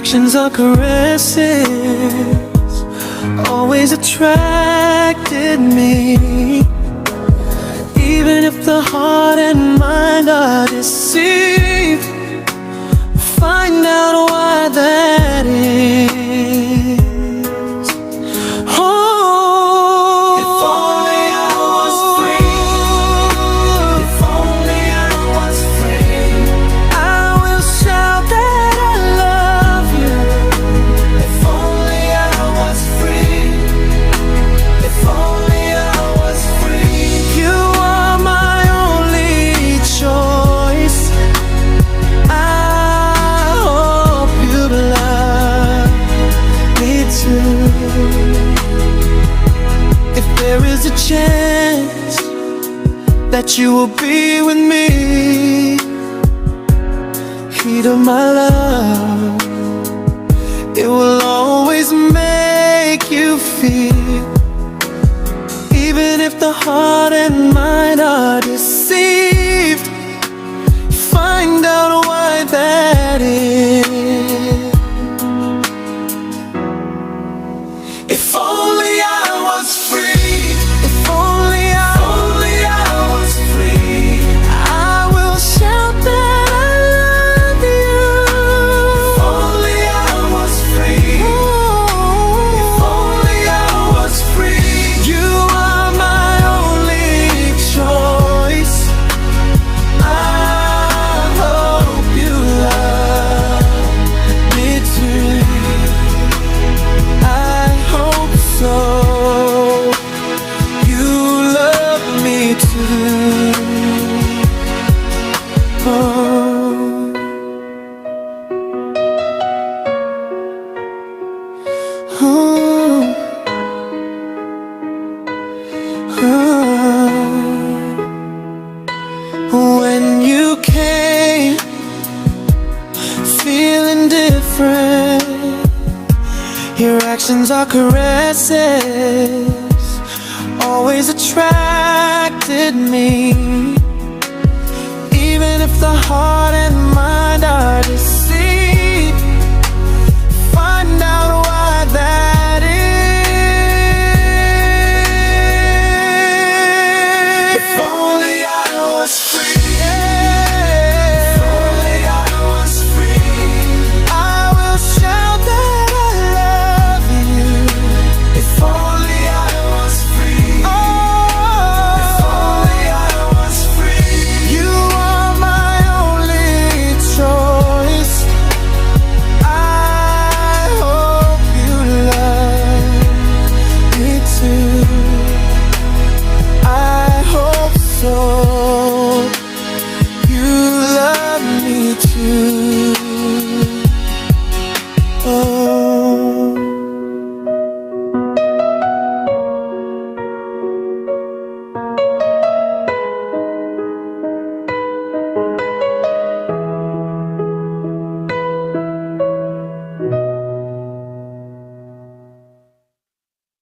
actions are caresses always attracted me. Even if the heart and mind are deceived, find out why that is. Oh, if only I was free. If only I was free. I will shout that I love you. If only I was free. If only I was free. You are my only choice. I hope you love me too. If there is a chance that you will be with me, heat of my love, it will always make you feel. Even if the heart and mind are deceived, find out why that is. If only I was free. If only I was free. I will shout that I love you. If only I was free. If only I was free. You are my only choice. I hope you love me too. I hope so. You love me too. Oh. When you came, feeling different, your actions are caresses always attracted me. Even if the heart and mind are deceived, find out why that is. If only I was free.